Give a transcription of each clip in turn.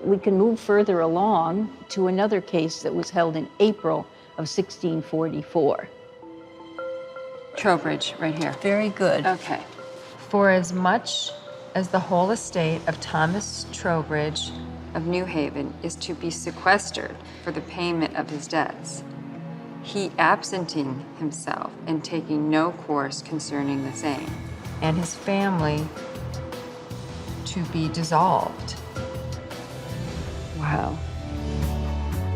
We can move further along to another case that was held in April of 1644. Trowbridge, right here. Very good. Okay. For as much as the whole estate of Thomas Trowbridge of New Haven is to be sequestered for the payment of his debts, he absenting himself and taking no course concerning the same, and his family to be dissolved. Wow.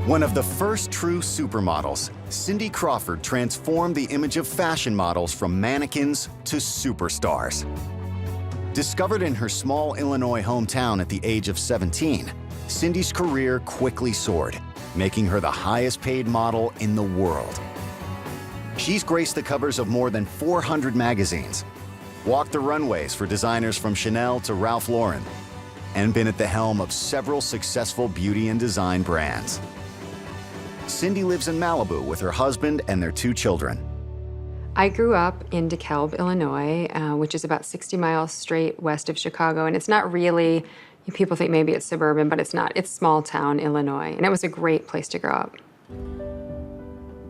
One of the first true supermodels, Cindy Crawford transformed the image of fashion models from mannequins to superstars. Discovered in her small Illinois hometown at the age of 17, Cindy's career quickly soared, making her the highest paid model in the world. She's graced the covers of more than 400 magazines, walked the runways for designers from Chanel to Ralph Lauren, and been at the helm of several successful beauty and design brands. Cindy lives in Malibu with her husband and their 2 children. I grew up in DeKalb, Illinois, which is about 60 miles straight west of Chicago, and it's not really, people think maybe it's suburban, but it's not. It's small town Illinois, and it was a great place to grow up.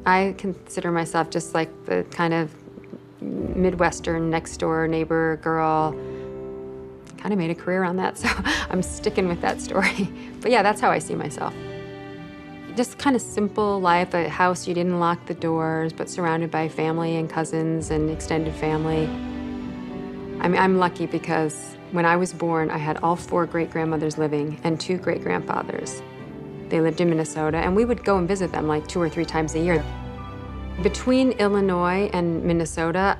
I consider myself just like the kind of Midwestern next door neighbor girl. Kind of made a career on that, so I'm sticking with that story. But yeah, that's how I see myself. Just kind of simple life, a house you didn't lock the doors, but surrounded by family and cousins and extended family. I mean, I'm lucky because when I was born, I had all 4 great-grandmothers living and 2 great-grandfathers. They lived in Minnesota, and we would go and visit them like 2 or 3 times a year. Between Illinois and Minnesota,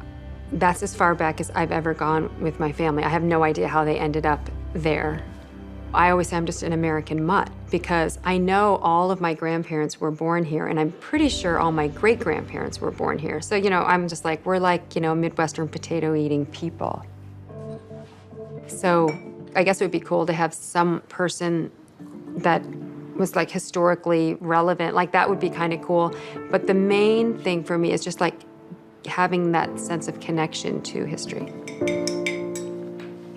that's as far back as I've ever gone with my family. I have no idea how they ended up there. I always say I'm just an American mutt because I know all of my grandparents were born here, and I'm pretty sure all my great-grandparents were born here. So, I'm just like, we're like, Midwestern potato-eating people. So I guess it would be cool to have some person that was like historically relevant. Like that would be kind of cool. But the main thing for me is just like having that sense of connection to history.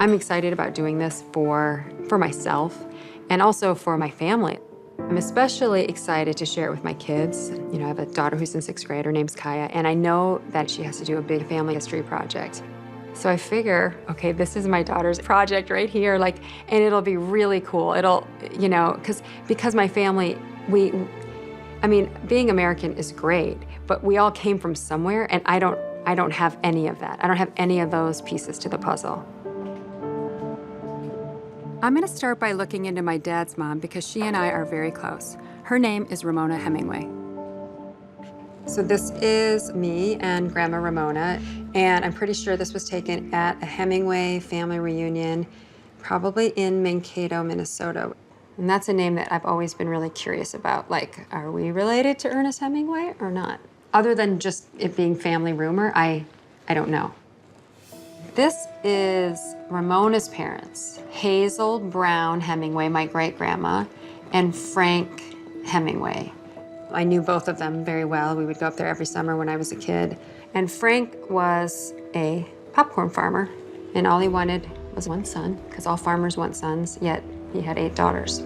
I'm excited about doing this for myself and also for my family. I'm especially excited to share it with my kids. I have a daughter who's in 6th grade, her name's Kaya, and I know that she has to do a big family history project. So I figure, okay, this is my daughter's project right here, and it'll be really cool. It'll, because my family, being American is great, but we all came from somewhere, and I don't have any of that. I don't have any of those pieces to the puzzle. I'm gonna start by looking into my dad's mom because she and I are very close. Her name is Ramona Hemingway. So this is me and Grandma Ramona, and I'm pretty sure this was taken at a Hemingway family reunion, probably in Mankato, Minnesota. And that's a name that I've always been really curious about. Like, are we related to Ernest Hemingway or not? Other than just it being family rumor, I don't know. This is Ramona's parents, Hazel Brown Hemingway, my great-grandma, and Frank Hemingway. I knew both of them very well. We would go up there every summer when I was a kid. And Frank was a popcorn farmer, and all he wanted was one son, because all farmers want sons, yet he had 8 daughters.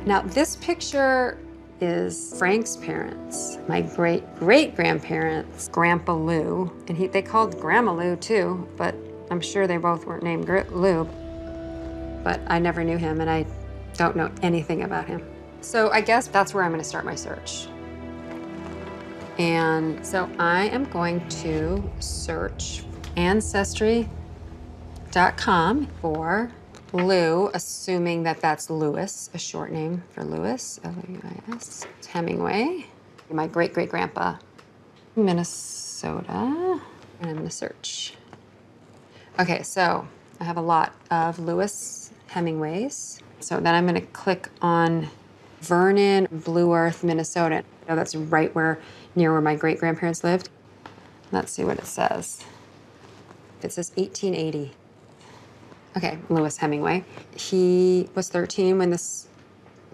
Now, this picture is Frank's parents, my great-great-grandparents, Grandpa Lou, and they called Grandma Lou too, but I'm sure they both weren't named Lou. But I never knew him, and I don't know anything about him. So I guess that's where I'm gonna start my search. And so I am going to search Ancestry.com for Lou, assuming that that's Lewis, a short name for Lewis, L-U-I-S. It's Hemingway, my great-great-grandpa, Minnesota, and I'm gonna search. Okay, so I have a lot of Lewis Hemingways. So then I'm gonna click on Vernon, Blue Earth, Minnesota. That's right near where my great-grandparents lived. Let's see what it says. It says 1880. Okay, Lewis Hemingway. He was 13 when this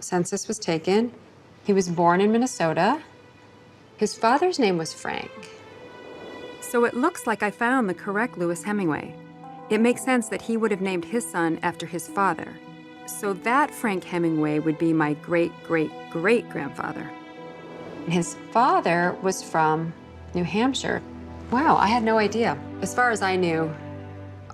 census was taken. He was born in Minnesota. His father's name was Frank. So it looks like I found the correct Lewis Hemingway. It makes sense that he would have named his son after his father. So that Frank Hemingway would be my great-great-great-grandfather. His father was from New Hampshire. Wow, I had no idea. As far as I knew,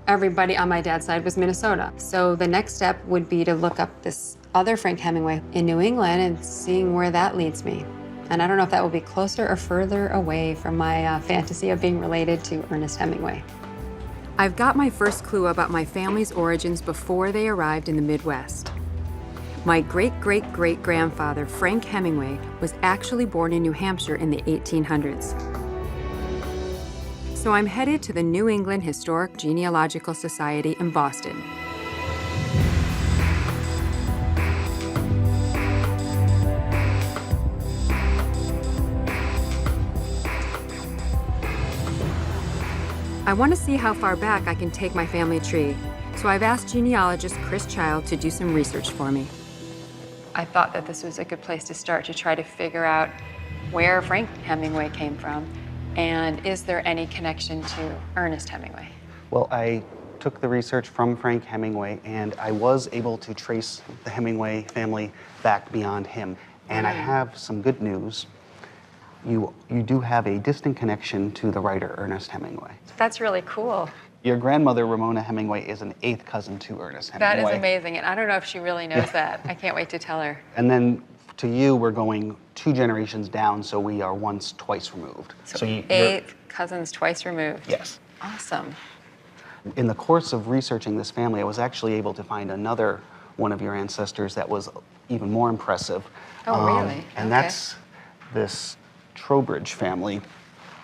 everybody on my dad's side was Minnesota. So the next step would be to look up this other Frank Hemingway in New England and seeing where that leads me. And I don't know if that will be closer or further away from my fantasy of being related to Ernest Hemingway. I've got my first clue about my family's origins before they arrived in the Midwest. My great-great-great-grandfather, Frank Hemingway, was actually born in New Hampshire in the 1800s. So I'm headed to the New England Historic Genealogical Society in Boston. I want to see how far back I can take my family tree, so I've asked genealogist Chris Child to do some research for me. I thought that this was a good place to start to try to figure out where Frank Hemingway came from, and is there any connection to Ernest Hemingway? Well, I took the research from Frank Hemingway, and I was able to trace the Hemingway family back beyond him. And I have some good news. You do have a distant connection to the writer Ernest Hemingway. That's really cool. Your grandmother, Ramona Hemingway, is an 8th cousin to Ernest Hemingway. That is amazing, and I don't know if she really knows that. I can't wait to tell her. And then to you, we're going 2 generations down, so we are once, twice removed. So 8 cousins twice removed. Yes. Awesome. In the course of researching this family, I was actually able to find another one of your ancestors that was even more impressive. Oh, really? And that's this Trowbridge family.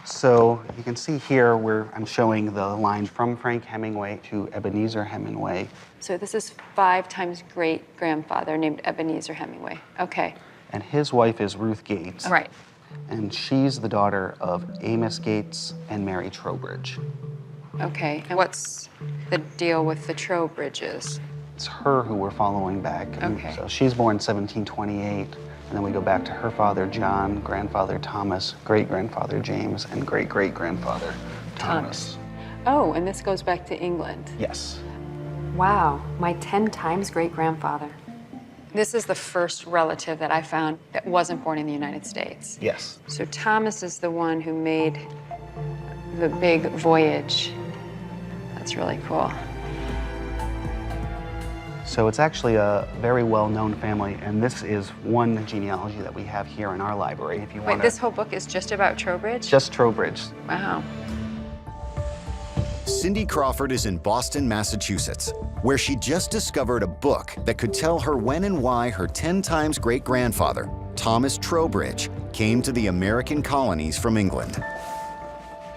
So you can see here where I'm showing the line from Frank Hemingway to Ebenezer Hemingway. So this is 5 times great-grandfather named Ebenezer Hemingway. Okay. And his wife is Ruth Gates. Right. And she's the daughter of Amos Gates and Mary Trowbridge. Okay. And what's the deal with the Trowbridges? It's her who we're following back. Okay. So she's born 1728. And then we go back to her father, John, grandfather, Thomas, great-grandfather, James, and great-great-grandfather, Thomas. Oh, and this goes back to England. Yes. Wow, my 10 times great-grandfather. This is the first relative that I found that wasn't born in the United States. Yes. So Thomas is the one who made the big voyage. That's really cool. So it's actually a very well-known family, and this is one genealogy that we have here in our library. If you want Wait, this whole book is just about Trowbridge? Just Trowbridge. Wow. Cindy Crawford is in Boston, Massachusetts, where she just discovered a book that could tell her when and why her 10 times great-grandfather, Thomas Trowbridge, came to the American colonies from England.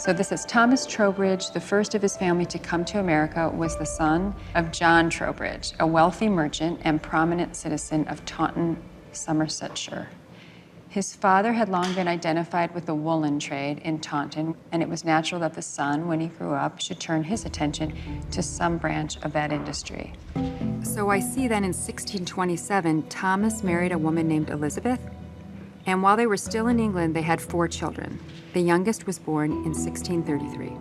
So this is Thomas Trowbridge. The first of his family to come to America was the son of John Trowbridge, a wealthy merchant and prominent citizen of Taunton, Somersetshire. His father had long been identified with the woolen trade in Taunton, and it was natural that the son, when he grew up, should turn his attention to some branch of that industry. So I see then in 1627, Thomas married a woman named Elizabeth, and while they were still in England, they had 4 children. The youngest was born in 1633.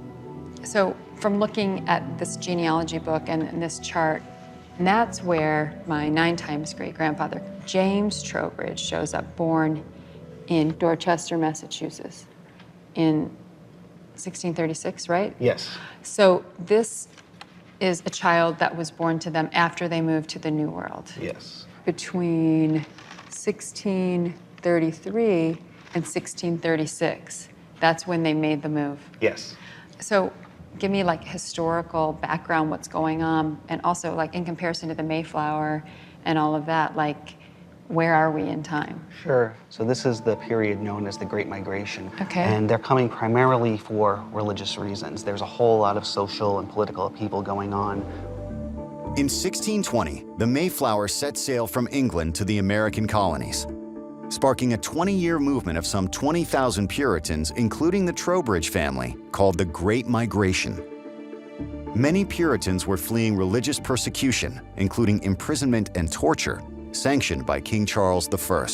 So from looking at this genealogy book and this chart, that's where my 9 times great-grandfather, James Trowbridge, shows up, born in Dorchester, Massachusetts in 1636, right? Yes. So this is a child that was born to them after they moved to the New World. Yes. Between 1633 and 1636. That's when they made the move. Yes. So give me like historical background, what's going on, and also like in comparison to the Mayflower and all of that, like where are we in time? Sure. So this is the period known as the Great Migration. Okay. And they're coming primarily for religious reasons. There's a whole lot of social and political upheaval going on. In 1620, the Mayflower set sail from England to the American colonies, sparking a 20-year movement of some 20,000 Puritans, including the Trowbridge family, called the Great Migration. Many Puritans were fleeing religious persecution, including imprisonment and torture, sanctioned by King Charles I.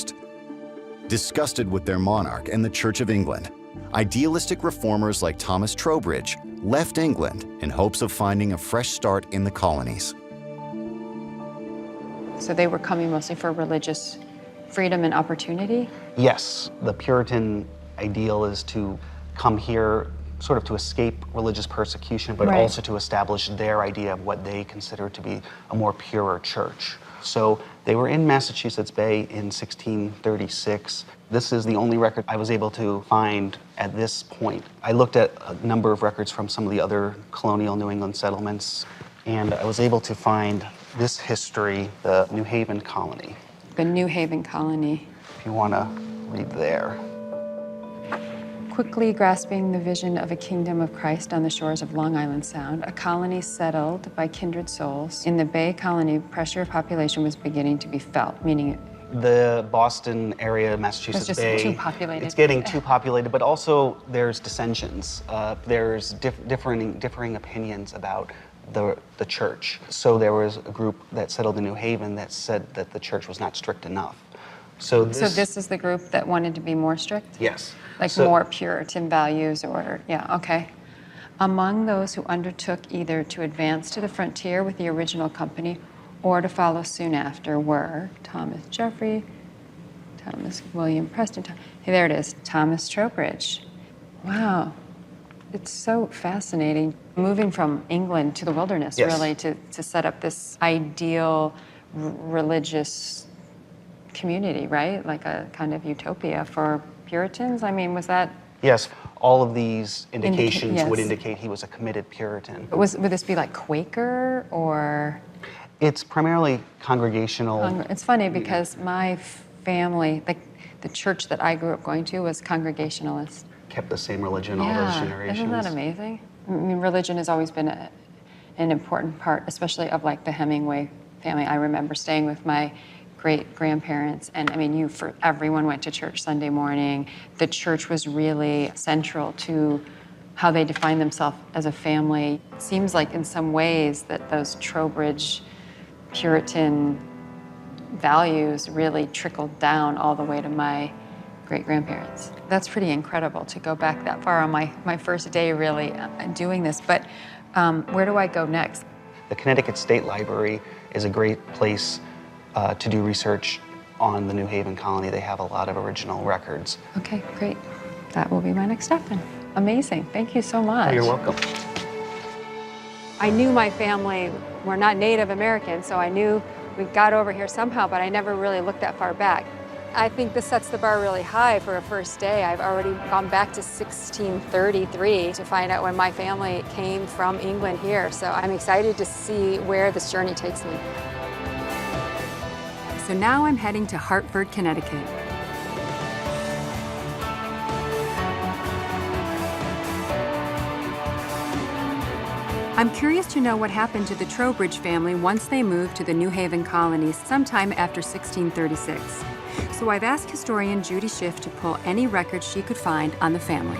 Disgusted with their monarch and the Church of England, idealistic reformers like Thomas Trowbridge left England in hopes of finding a fresh start in the colonies. So they were coming mostly for religious freedom and opportunity? Yes, the Puritan ideal is to come here sort of to escape religious persecution, but Right. also to establish their idea of what they consider to be a more purer church. So they were in Massachusetts Bay in 1636. This is the only record I was able to find at this point. I looked at a number of records from some of the other colonial New England settlements, and I was able to find this history, the New Haven colony. The New Haven colony. If you want to read there. Quickly grasping the vision of a kingdom of Christ on the shores of Long Island Sound, a colony settled by kindred souls. In the Bay Colony, pressure of population was beginning to be felt, meaning The Boston area, Massachusetts just Bay, too populated. it's getting too populated, but also there's dissensions. There's differing opinions about the church. So there was a group that settled in New Haven that said that the church was not strict enough. So this is the group that wanted to be more strict? Yes. Like So- more Puritan values or, yeah, okay. Among those who undertook either to advance to the frontier with the original company or to follow soon after were Thomas Jeffrey, Thomas William Preston, hey, there it is, Thomas Trowbridge. Wow, it's so fascinating. Moving from England to the wilderness, Yes. really, to set up this ideal religious community, right? Like a kind of utopia for Puritans. I mean, was that, Yes, all of these indications would yes. indicate he was a committed Puritan. would this be like Quaker or? It's primarily congregational. It's funny because my family, like the church that I grew up going to was Congregationalist. Kept the same religion all those generations. Isn't that amazing? I mean, religion has always been an important part, especially of like the Hemingway family. I remember staying with my great-grandparents, and I mean, everyone went to church Sunday morning. The church was really central to how they defined themselves as a family. It seems like in some ways that those Trowbridge Puritan values really trickled down all the way to my great-grandparents. That's pretty incredible to go back that far on my first day really doing this. But where do I go next? The Connecticut State Library is a great place to do research on the New Haven colony. They have a lot of original records. Okay, great. That will be my next step then. Amazing. Thank you so much. Oh, you're welcome. I knew my family were not Native American, so I knew we got over here somehow, but I never really looked that far back. I think this sets the bar really high for a first day. I've already gone back to 1633 to find out when my family came from England here, so I'm excited to see where this journey takes me. So now I'm heading to Hartford, Connecticut. I'm curious to know what happened to the Trowbridge family once they moved to the New Haven colony sometime after 1636. So I've asked historian Judy Schiff to pull any records she could find on the family.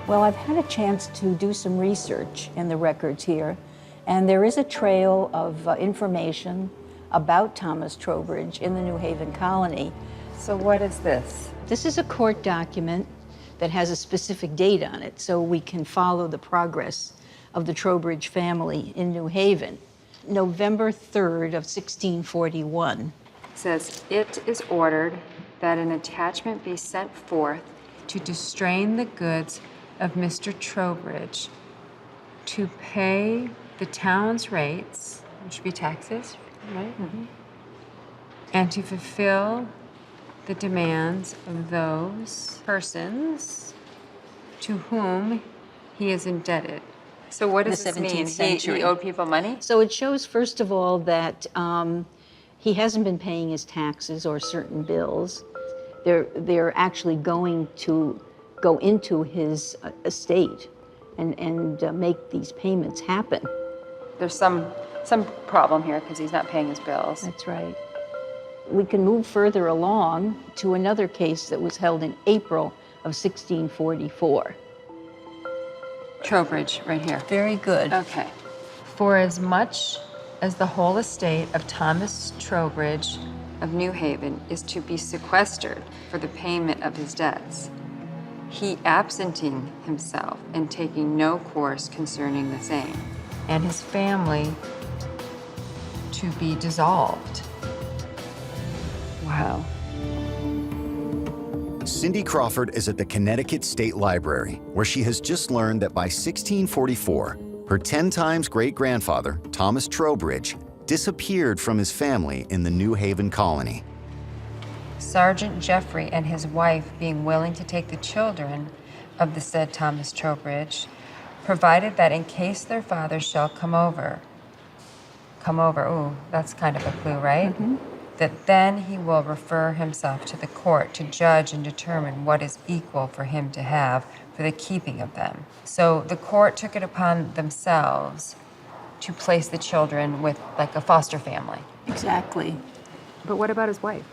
Well, I've had a chance to do some research in the records here, and there is a trail of information about Thomas Trowbridge in the New Haven colony. So what is this? This is a court document that has a specific date on it, so we can follow the progress of the Trowbridge family in New Haven. November 3rd of 1641. It says, "It is ordered that an attachment be sent forth to distrain the goods of Mr. Trowbridge, to pay the town's rates," which would be taxes, right? Mm-hmm. "And to fulfill the demands of those persons to whom he is indebted." So what does The this mean? 17th century. He owed people money? So it shows, first of all, that he hasn't been paying his taxes or certain bills. They're actually going to go into his estate and make these payments happen. There's some problem here because he's not paying his bills. That's right. We can move further along to another case that was held in April of 1644. Trowbridge, right here. Very good. Okay. For as much as the whole estate of Thomas Trowbridge of New Haven is to be sequestered for the payment of his debts, he absenting himself and taking no course concerning the same, and his family to be dissolved, Wow. Cindy Crawford is at the Connecticut State Library, where she has just learned that by 1644, her 10 times great-grandfather, Thomas Trowbridge, disappeared from his family in the New Haven colony. Sergeant Jeffrey and his wife being willing to take the children of the said Thomas Trowbridge, provided that in case their father shall come over, ooh, that's kind of a clue, right? That then he will refer himself to the court to judge and determine what is equal for him to have for the keeping of them. So the court took it upon themselves to place the children with like a foster family. Exactly. But what about his wife?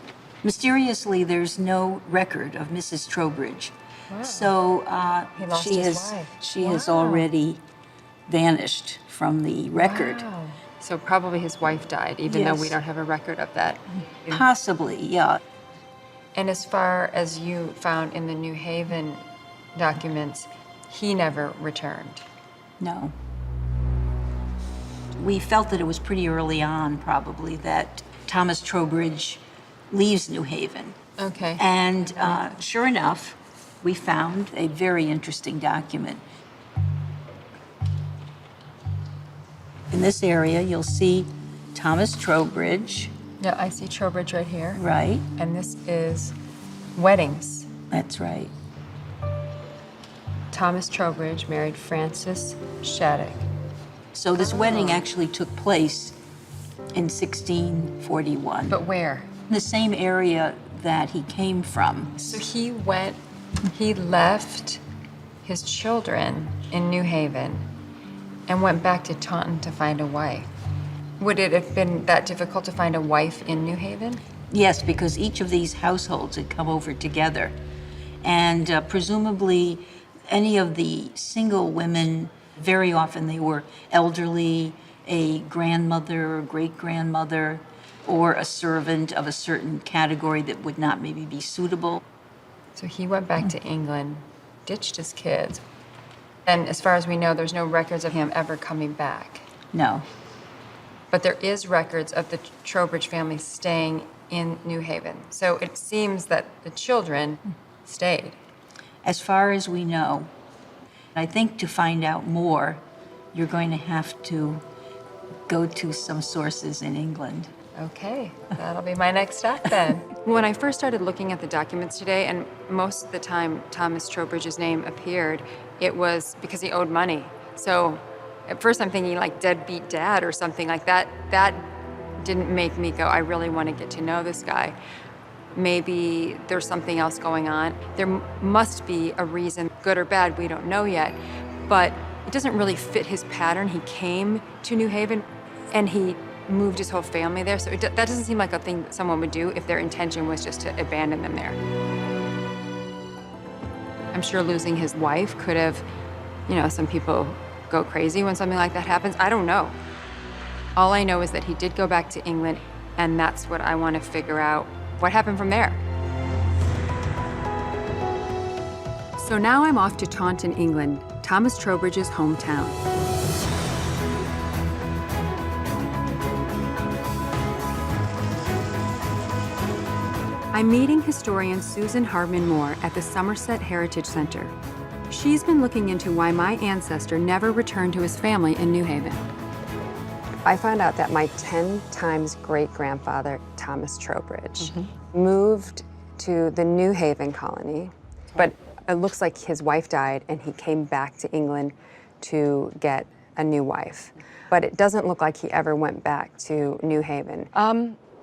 Mysteriously, there's no record of Mrs. Trowbridge. Wow. So He lost she his has wife. she has Wow. already vanished from the record. Wow. So probably his wife died, even though we Yes. don't have a record of that. Possibly, yeah. And as far as you found in the New Haven documents, he never returned. No. We felt that it was pretty early on, probably, that Thomas Trowbridge leaves New Haven. Okay. And sure enough, we found a very interesting document. In this area, you'll see Thomas Trowbridge, Yeah, I see Trowbridge right here. right? And this is weddings. That's right. Thomas Trowbridge married Frances Shattuck. So this wedding actually took place in 1641. But where? The same area that he came from. So he left his children in New Haven and went back to Taunton to find a wife. Would it have been that difficult to find a wife in New Haven? Yes, because each of these households had come over together. And presumably, any of the single women, very often they were elderly, a grandmother or great-grandmother, or a servant of a certain category that would not maybe be suitable. So he went back to England, ditched his kids. And as far as we know, there's no records of him ever coming back. No. But there is records of the Trowbridge family staying in New Haven. So it seems that the children stayed. As far as we know, I think to find out more, you're going to have to go to some sources in England. Okay, that'll be my next stop then. When I first started looking at the documents today, and most of the time Thomas Trowbridge's name appeared, it was because he owed money. So at first I'm thinking like deadbeat dad or something like that. That didn't make me go, I really want to get to know this guy. Maybe there's something else going on. There must be a reason, good or bad, we don't know yet. But it doesn't really fit his pattern. He came to New Haven and he moved his whole family there. So that doesn't seem like a thing that someone would do if their intention was just to abandon them there. I'm sure losing his wife could have, some people go crazy when something like that happens. I don't know. All I know is that he did go back to England, and that's what I want to figure out. What happened from there? So now I'm off to Taunton, England, Thomas Trowbridge's hometown. I'm meeting historian Susan Hardman Moore at the Somerset Heritage Center. She's been looking into why my ancestor never returned to his family in New Haven. I found out that my 10 times great-grandfather, Thomas Trowbridge, moved to the New Haven colony, but it looks like his wife died and he came back to England to get a new wife. But it doesn't look like he ever went back to New Haven.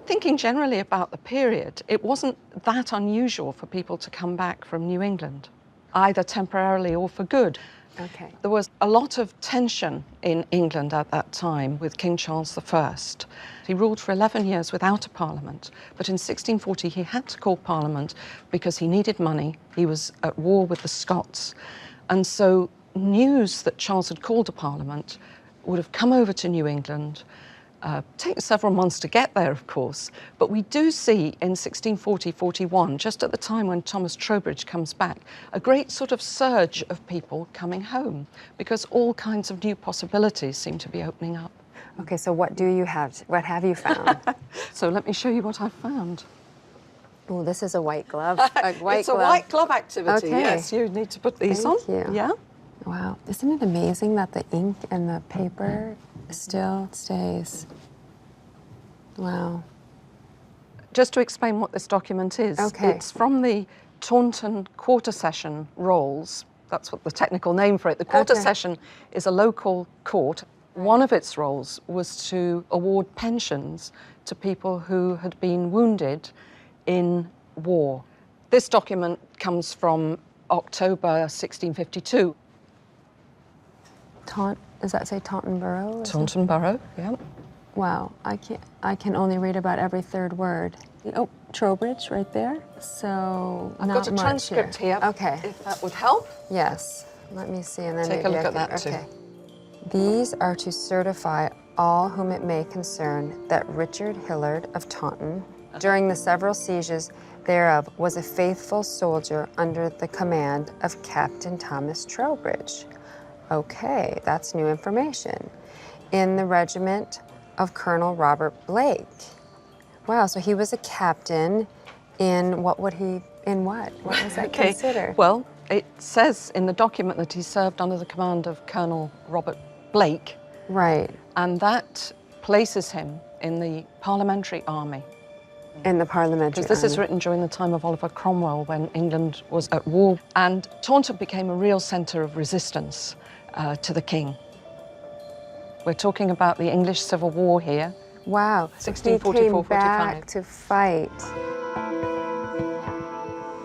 Thinking generally about the period, it wasn't that unusual for people to come back from New England, either temporarily or for good. Okay. There was a lot of tension in England at that time with King Charles I. He ruled for 11 years without a parliament, but in 1640 he had to call parliament because he needed money. He was at war with the Scots. And so news that Charles had called a parliament would have come over to New England. Takes several months to get there, of course, but we do see in 1640-41, just at the time when Thomas Trowbridge comes back, a great sort of surge of people coming home because all kinds of new possibilities seem to be opening up. Okay, so what have you found? So let me show you what I've found. Oh, this is a white glove. It's a white glove activity. Okay. Yes, you need to put these on. Thank you. Yeah. Wow, isn't it amazing that the ink and the paper still stays? Wow. Just to explain what this document is, Okay. it's from the Taunton quarter session rolls. That's what the technical name for it. The quarter Okay. session is a local court. One of its roles was to award pensions to people who had been wounded in war. This document comes from October 1652. Does that say Taunton Borough? Taunton Borough, yeah. Wow, I can only read about every third word. Oh, Trowbridge right there. So I've not got a much transcript here, Okay. if that would help. Yes. Let me see, and then Take a maybe look I at can, that too. okay. These are to certify all whom it may concern that Richard Hillard of Taunton, during the several sieges thereof, was a faithful soldier under the command of Captain Thomas Trowbridge. Okay, that's new information. In the regiment of Colonel Robert Blake. Wow, so he was a captain in what was that considered? Well, it says in the document that he served under the command of Colonel Robert Blake, Right, and that places him in the parliamentary army. in the parliamentary Because this is army. written during the time of Oliver Cromwell, when England was at war. And Taunton became a real centre of resistance to the king. We're talking about the English Civil War here. Wow, so he 1644, came back to fight.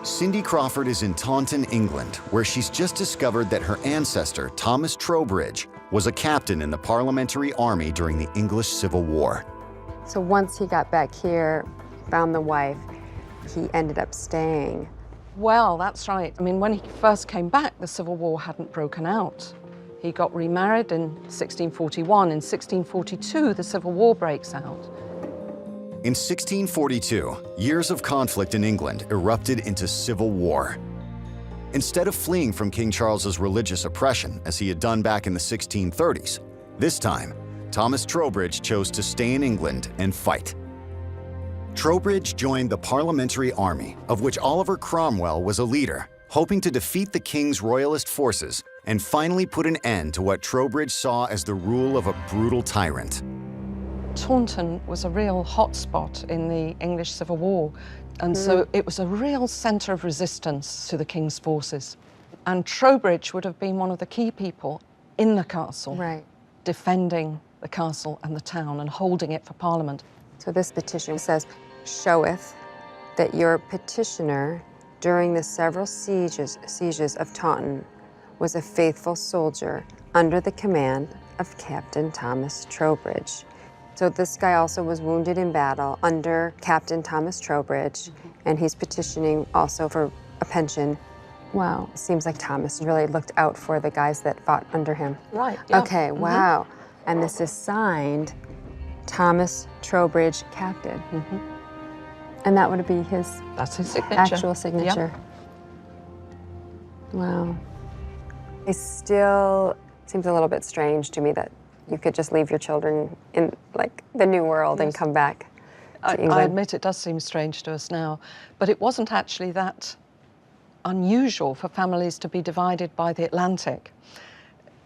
Cindy Crawford is in Taunton, England, where she's just discovered that her ancestor, Thomas Trowbridge, was a captain in the Parliamentary Army during the English Civil War. So once he got back here, found the wife, he ended up staying. Well, that's right. I mean, when he first came back, the Civil War hadn't broken out. He got remarried in 1641. In 1642, the Civil War breaks out. In 1642, years of conflict in England erupted into civil war. Instead of fleeing from King Charles's religious oppression, as he had done back in the 1630s, this time, Thomas Trowbridge chose to stay in England and fight. Trowbridge joined the Parliamentary Army, of which Oliver Cromwell was a leader, hoping to defeat the king's royalist forces and finally put an end to what Trowbridge saw as the rule of a brutal tyrant. Taunton was a real hotspot in the English Civil War, and so it was a real centre of resistance to the king's forces. And Trowbridge would have been one of the key people in the castle, Right. defending the castle and the town and holding it for Parliament. So this petition says, showeth that your petitioner during the several sieges of Taunton was a faithful soldier under the command of Captain Thomas Trowbridge. So this guy also was wounded in battle under Captain Thomas Trowbridge, and he's petitioning also for a pension. Wow, seems like Thomas really looked out for the guys that fought under him. Right, yeah. Okay, wow. And this is signed Thomas Trowbridge, Captain. And that would be his That's his signature. actual signature. Wow. It still seems a little bit strange to me that you could just leave your children in like the new world and come back to England. I admit it does seem strange to us now, but it wasn't actually that unusual for families to be divided by the Atlantic.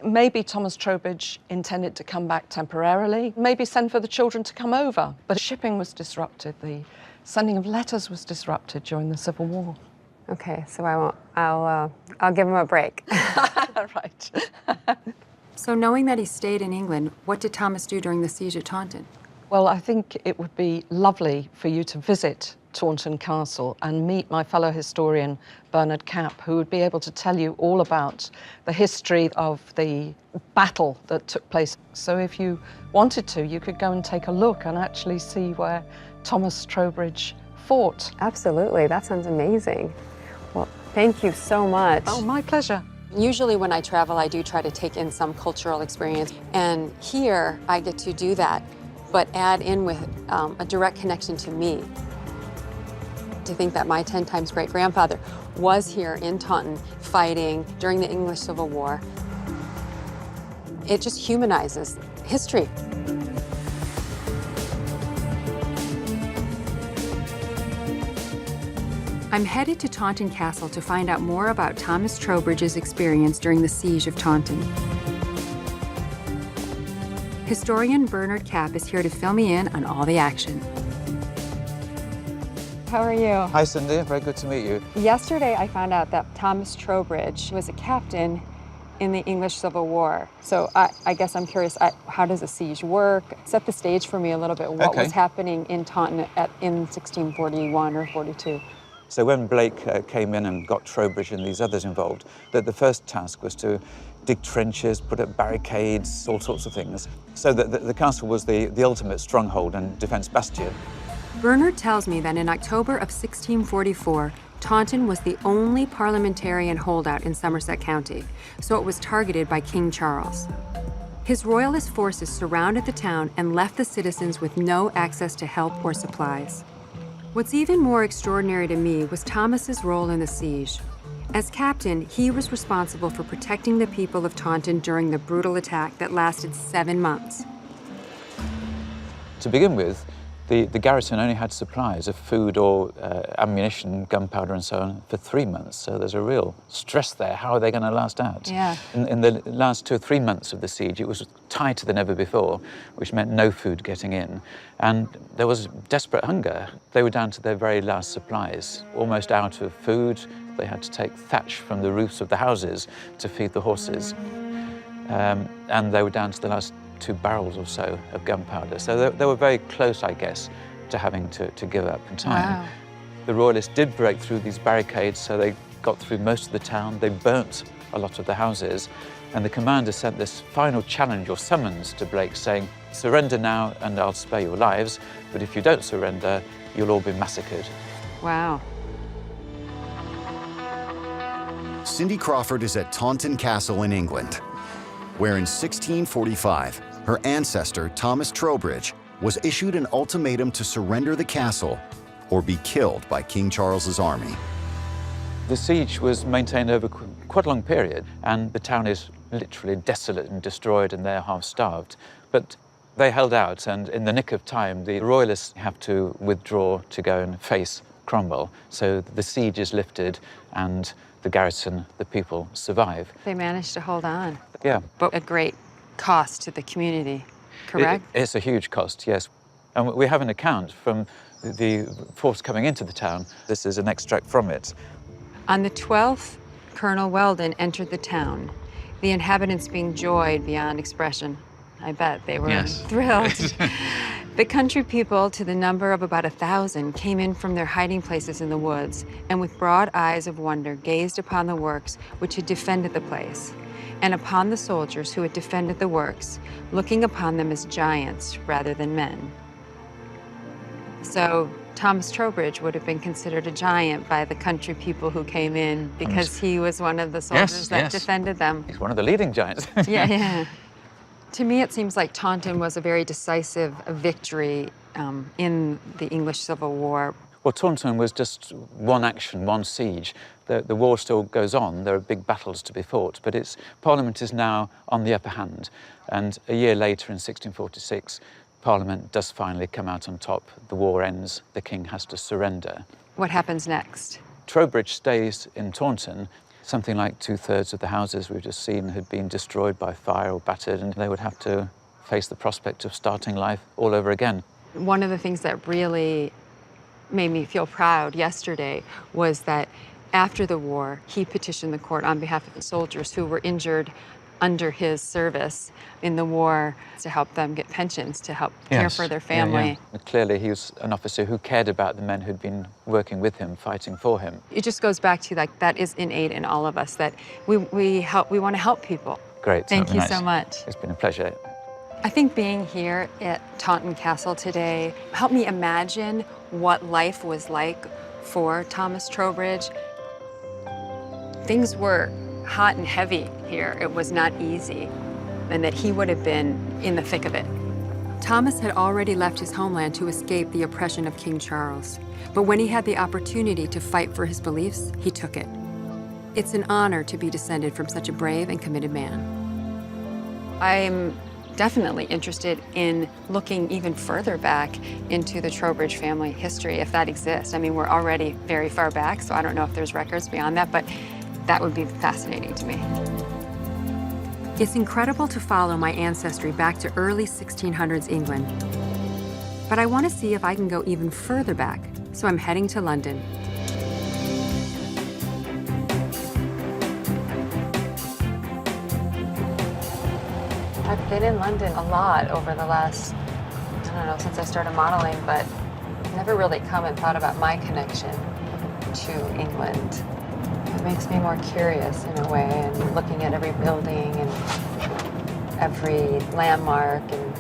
Maybe Thomas Trowbridge intended to come back temporarily, maybe send for the children to come over, but shipping was disrupted. The sending of letters was disrupted during the Civil War. Okay, so I'll give him a break. Right. So knowing that he stayed in England, what did Thomas do during the siege of Taunton? Well, I think it would be lovely for you to visit Taunton Castle and meet my fellow historian, Bernard Capp, who would be able to tell you all about the history of the battle that took place. So if you wanted to, you could go and take a look and actually see where Thomas Trowbridge fought. Absolutely, that sounds amazing. Well, thank you so much. Oh, my pleasure. Usually when I travel, I do try to take in some cultural experience. And here, I get to do that, but add in with a direct connection to me. To think that my 10 times great-grandfather was here in Taunton fighting during the English Civil War. It just humanizes history. I'm headed to Taunton Castle to find out more about Thomas Trowbridge's experience during the siege of Taunton. Historian Bernard Kapp is here to fill me in on all the action. How are you? Hi, Cindy. Very good to meet you. Yesterday, I found out that Thomas Trowbridge was a captain in the English Civil War. So I guess I'm curious, how does a siege work? Set the stage for me a little bit. What was happening in Taunton in 1641 or 42? So when Blake came in and got Trowbridge and these others involved, the first task was to dig trenches, put up barricades, all sorts of things. So that the castle was the ultimate stronghold and defense bastion. Bernard tells me that in October of 1644, Taunton was the only parliamentarian holdout in Somerset County, so it was targeted by King Charles. His royalist forces surrounded the town and left the citizens with no access to help or supplies. What's even more extraordinary to me was Thomas's role in the siege. As captain, he was responsible for protecting the people of Taunton during the brutal attack that lasted 7 months. To begin with, the garrison only had supplies of food or ammunition, gunpowder and so on for 3 months. So there's a real stress there. How are they going to last out? Yeah. In the last 2 or 3 months of the siege, it was tighter than ever before, which meant no food getting in. And there was desperate hunger. They were down to their very last supplies, almost out of food. They had to take thatch from the roofs of the houses to feed the horses. And they were down to the last 2 barrels or so of gunpowder. So they were very close, I guess, to having to give up in time. Wow. The Royalists did break through these barricades, so they got through most of the town. They burnt a lot of the houses. And the commander sent this final challenge or summons to Blake saying, "Surrender now and I'll spare your lives, but if you don't surrender, you'll all be massacred." Wow. Cindy Crawford is at Taunton Castle in England, where in 1645, her ancestor, Thomas Trowbridge, was issued an ultimatum to surrender the castle or be killed by King Charles's army. The siege was maintained over quite a long period, and the town is literally desolate and destroyed, and they're half-starved. But they held out, and in the nick of time, the Royalists have to withdraw to go and face Cromwell. So the siege is lifted, and the garrison, the people, survive. They managed to hold on. Yeah. But a great cost to the community, correct? It's a huge cost, yes. And we have an account from the force coming into the town. This is an extract from it. On the 12th, Colonel Weldon entered the town, the inhabitants being joyed beyond expression. I bet they were thrilled. The country people, to the number of about 1,000, came in from their hiding places in the woods, and with broad eyes of wonder gazed upon the works which had defended the place, and upon the soldiers who had defended the works, looking upon them as giants rather than men. So Thomas Trowbridge would have been considered a giant by the country people who came in because he was one of the soldiers that defended them. He's one of the leading giants. Yeah. To me, it seems like Taunton was a very decisive victory in the English Civil War. Well, Taunton was just one action, one siege. The war still goes on. There are big battles to be fought, but Parliament is now on the upper hand. And a year later, in 1646, Parliament does finally come out on top. The war ends. The king has to surrender. What happens next? Trowbridge stays in Taunton. Something like 2/3 of the houses we've just seen had been destroyed by fire or battered, and they would have to face the prospect of starting life all over again. One of the things that really made me feel proud yesterday was that after the war, he petitioned the court on behalf of the soldiers who were injured under his service in the war to help them get pensions, to help care for their family. Yeah. Clearly, he was an officer who cared about the men who'd been working with him, fighting for him. It just goes back to that is innate in all of us, that we want to help people. Great. Thank you so much. It's been a pleasure. I think being here at Taunton Castle today helped me imagine what life was like for Thomas Trowbridge. Things were hot and heavy here. It was not easy, and that he would have been in the thick of it. Thomas had already left his homeland to escape the oppression of King Charles, but when he had the opportunity to fight for his beliefs, he took it. It's an honor to be descended from such a brave and committed man. I'm definitely interested in looking even further back into the Trowbridge family history, if that exists. I mean, we're already very far back, so I don't know if there's records beyond that, but that would be fascinating to me. It's incredible to follow my ancestry back to early 1600s England. But I want to see if I can go even further back, so I'm heading to London. I've been in London a lot over the last, I don't know, since I started modeling, but never really come and thought about my connection to England. It makes me more curious in a way, and looking at every building and every landmark and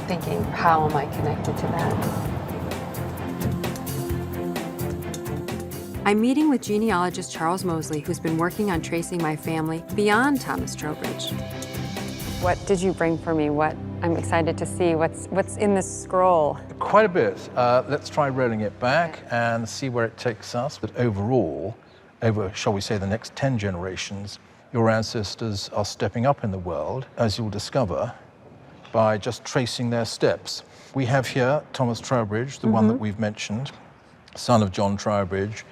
thinking, how am I connected to that? I'm meeting with genealogist Charles Mosley, who's been working on tracing my family beyond Thomas Trowbridge. What did you bring for me? What I'm excited to see. What's in this scroll? Quite a bit. Let's try rolling it back and see where it takes us. But overall, over, shall we say, the next 10 generations, your ancestors are stepping up in the world, as you'll discover, by just tracing their steps. We have here Thomas Trowbridge, the one that we've mentioned, son of John Trowbridge.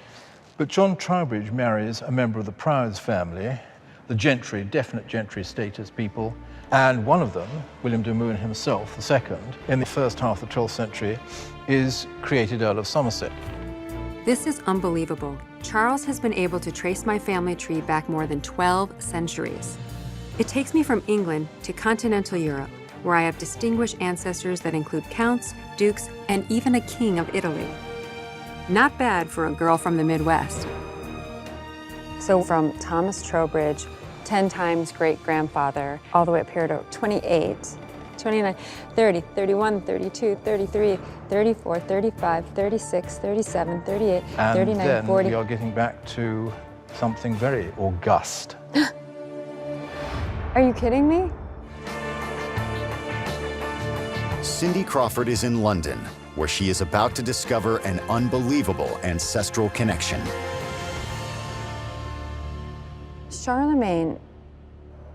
But John Trowbridge marries a member of the Prowse family, the gentry, definite gentry status people, and one of them, William de Mohun himself, the second, in the first half of the 12th century, is created Earl of Somerset. This is unbelievable. Charles has been able to trace my family tree back more than 12 centuries. It takes me from England to continental Europe, where I have distinguished ancestors that include counts, dukes, and even a king of Italy. Not bad for a girl from the Midwest. So from Thomas Trowbridge, 10 times great-grandfather, all the way up here to 28, 29, 30, 31, 32, 33, 34, 35, 36, 37, 38, And 39, then 40. we are getting back to something very august. Are you kidding me? Cindy Crawford is in London, where she is about to discover an unbelievable ancestral connection. Charlemagne,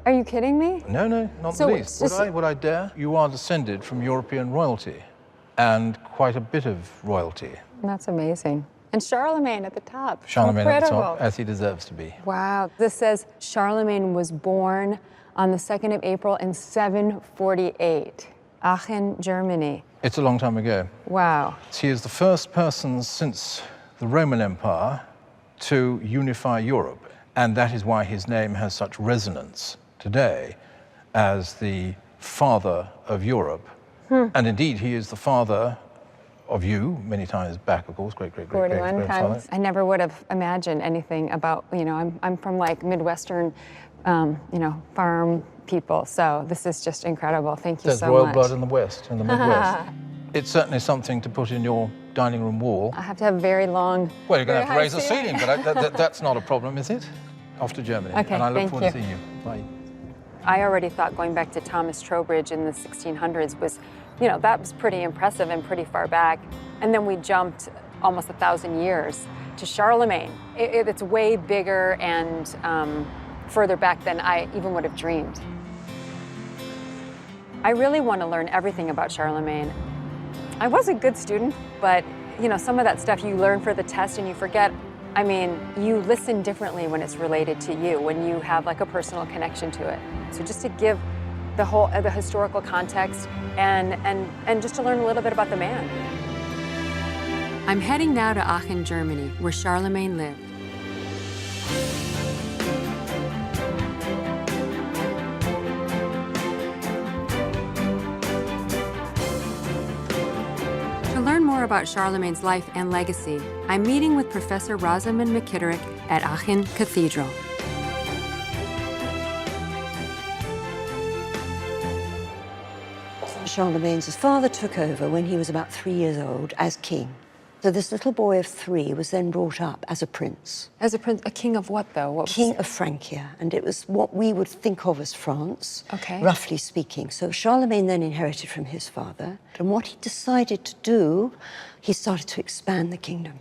are you kidding me? No, no, not So the it's least. just- Would I dare? You are descended from European royalty, and quite a bit of royalty. That's amazing. And Charlemagne at the top. Charlemagne at the Incredible. top, as he deserves to be. Wow. This says Charlemagne was born on the 2nd of April in 748, Aachen, Germany. It's a long time ago. Wow. He is the first person since the Roman Empire to unify Europe, and that is why his name has such resonance today as the father of Europe. And indeed, he is the father of you, many times back, of course, 41 grandfather. times. I never would have imagined anything about, I'm from like Midwestern, farm people. So this is just incredible. Thank you There's so royal much. blood in the West, in the Midwest. It's certainly something to put in your dining room wall. I have to have very long. Well, you're going to have to very raise the high ceiling, but that's not a problem, is it? Off to Germany. Okay, and I look thank forward you. to seeing you. Bye. I already thought going back to Thomas Trowbridge in the 1600s was, that was pretty impressive and pretty far back. And then we jumped almost 1,000 years to Charlemagne. It's way bigger and further back than I even would have dreamed. I really want to learn everything about Charlemagne. I was a good student, but some of that stuff you learn for the test and you forget. I mean, you listen differently when it's related to you, when you have like a personal connection to it. So just to give the historical context and just to learn a little bit about the man. I'm heading now to Aachen, Germany, where Charlemagne lived. To learn more about Charlemagne's life and legacy, I'm meeting with Professor Rosamund McKitterick at Aachen Cathedral. Charlemagne's father took over when he was about 3 years old as king. So this little boy of 3 was then brought up as a prince. As a prince, a king of what though? King of Francia, and it was what we would think of as France, Okay. roughly speaking. So Charlemagne then inherited from his father, and what he decided to do, he started to expand the kingdom.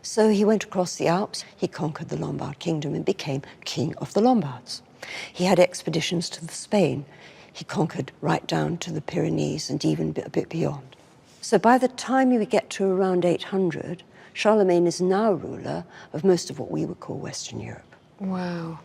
So he went across the Alps, he conquered the Lombard kingdom and became king of the Lombards. He had expeditions to Spain. He conquered right down to the Pyrenees and even a bit beyond. So by the time you get to around 800, Charlemagne is now ruler of most of what we would call Western Europe. Wow.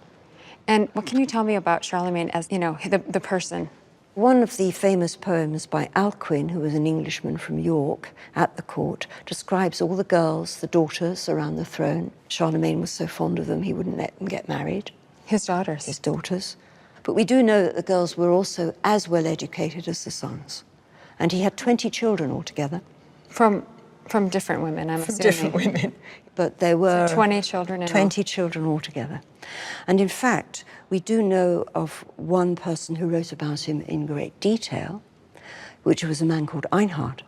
And what can you tell me about Charlemagne as, the person? One of the famous poems by Alcuin, who was an Englishman from York at the court, describes all the girls, the daughters around the throne. Charlemagne was so fond of them, he wouldn't let them get married. His daughters. His daughters. But we do know that the girls were also as well educated as the sons. And he had 20 children altogether. From different women, I'm assuming. Different women. But there were... So 20 children in all. 20 children altogether. And in fact, we do know of one person who wrote about him in great detail, which was a man called Einhard.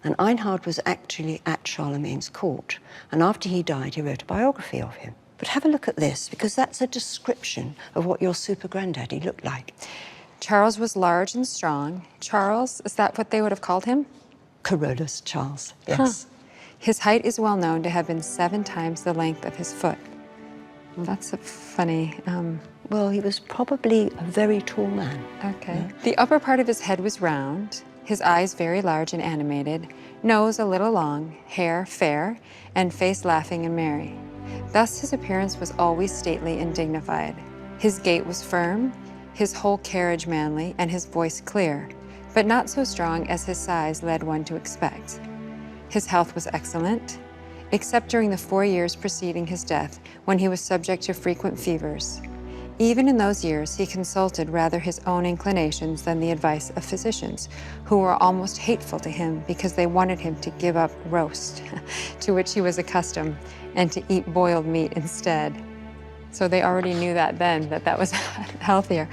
And Einhard was actually at Charlemagne's court. And after he died, he wrote a biography of him. But have a look at this, because that's a description of what your super-granddaddy looked like. Charles was large and strong. Charles, is that what they would have called him? Carolus Charles, yes. Huh. His height is well known to have been 7 times the length of his foot. That's a funny... Well, he was probably a very tall man. Okay. Yeah. The upper part of his head was round, his eyes very large and animated, nose a little long, hair fair, and face laughing and merry. Thus his appearance was always stately and dignified. His gait was firm, his whole carriage manly, and his voice clear, but not so strong as his size led one to expect. His health was excellent, except during the 4 years preceding his death, when he was subject to frequent fevers. Even in those years, he consulted rather his own inclinations than the advice of physicians, who were almost hateful to him because they wanted him to give up roast, to which he was accustomed, and to eat boiled meat instead. So they already knew that then, that was healthier.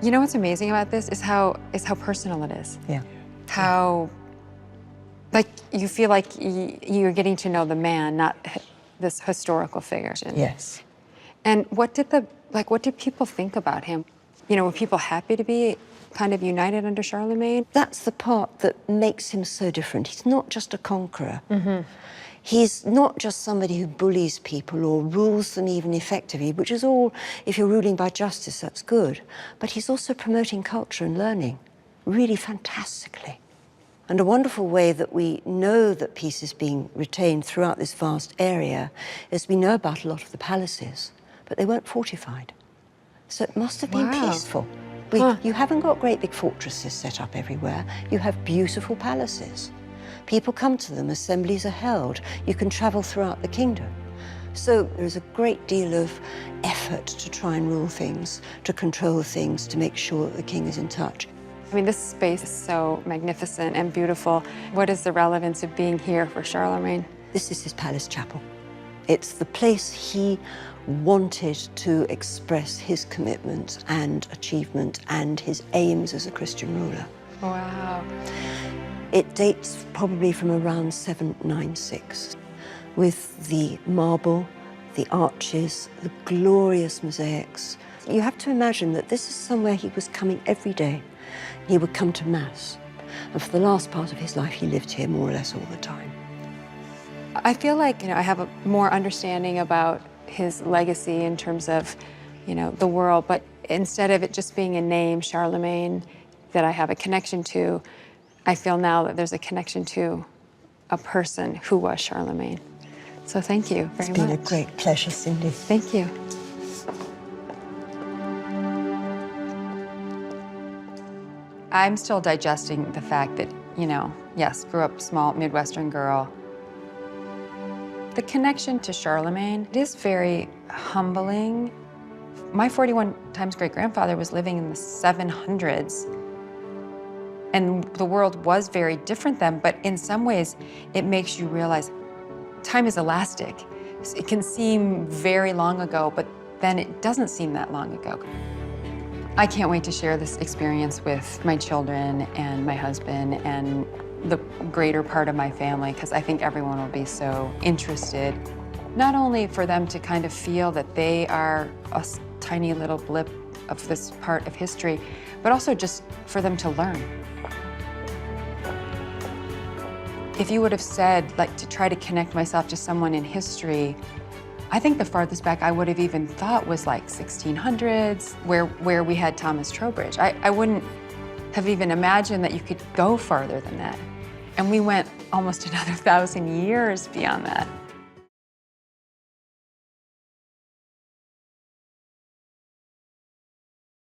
You know what's amazing about this is how personal it is. Yeah. How, like, you feel like you're getting to know the man, not this historical figure. Yes. And what did people think about him? Were people happy to be kind of united under Charlemagne? That's the part that makes him so different. He's not just a conqueror. Mm-hmm. He's not just somebody who bullies people or rules them even effectively, which is all, if you're ruling by justice, that's good. But he's also promoting culture and learning really fantastically. And a wonderful way that we know that peace is being retained throughout this vast area is we know about a lot of the palaces, but they weren't fortified. So it must have been peaceful. You haven't got great big fortresses set up everywhere. You have beautiful palaces. People come to them, assemblies are held. You can travel throughout the kingdom. So there's a great deal of effort to try and rule things, to control things, to make sure that the king is in touch. I mean, this space is so magnificent and beautiful. What is the relevance of being here for Charlemagne? This is his palace chapel. It's the place he wanted to express his commitment and achievement and his aims as a Christian ruler. Wow. It dates probably from around 796, with the marble, the arches, the glorious mosaics. You have to imagine that this is somewhere he was coming every day. He would come to Mass. And for the last part of his life, he lived here more or less all the time. I feel like, I have a more understanding about his legacy in terms of, the world, but instead of it just being a name, Charlemagne, that I have a connection to, I feel now that there's a connection to a person who was Charlemagne. So thank you very much. It's been a great pleasure, Cindy. Thank you. I'm still digesting the fact that, yes, grew up small Midwestern girl. The connection to Charlemagne, it is very humbling. My 41 times great-grandfather was living in the 700s. And the world was very different then, but in some ways, it makes you realize time is elastic. It can seem very long ago, but then it doesn't seem that long ago. I can't wait to share this experience with my children and my husband and the greater part of my family, because I think everyone will be so interested. Not only for them to kind of feel that they are a tiny little blip of this part of history, but also just for them to learn. If you would have said, to try to connect myself to someone in history, I think the farthest back I would have even thought was like 1600s, where we had Thomas Trowbridge. I wouldn't have even imagined that you could go farther than that. And we went almost another 1,000 years beyond that.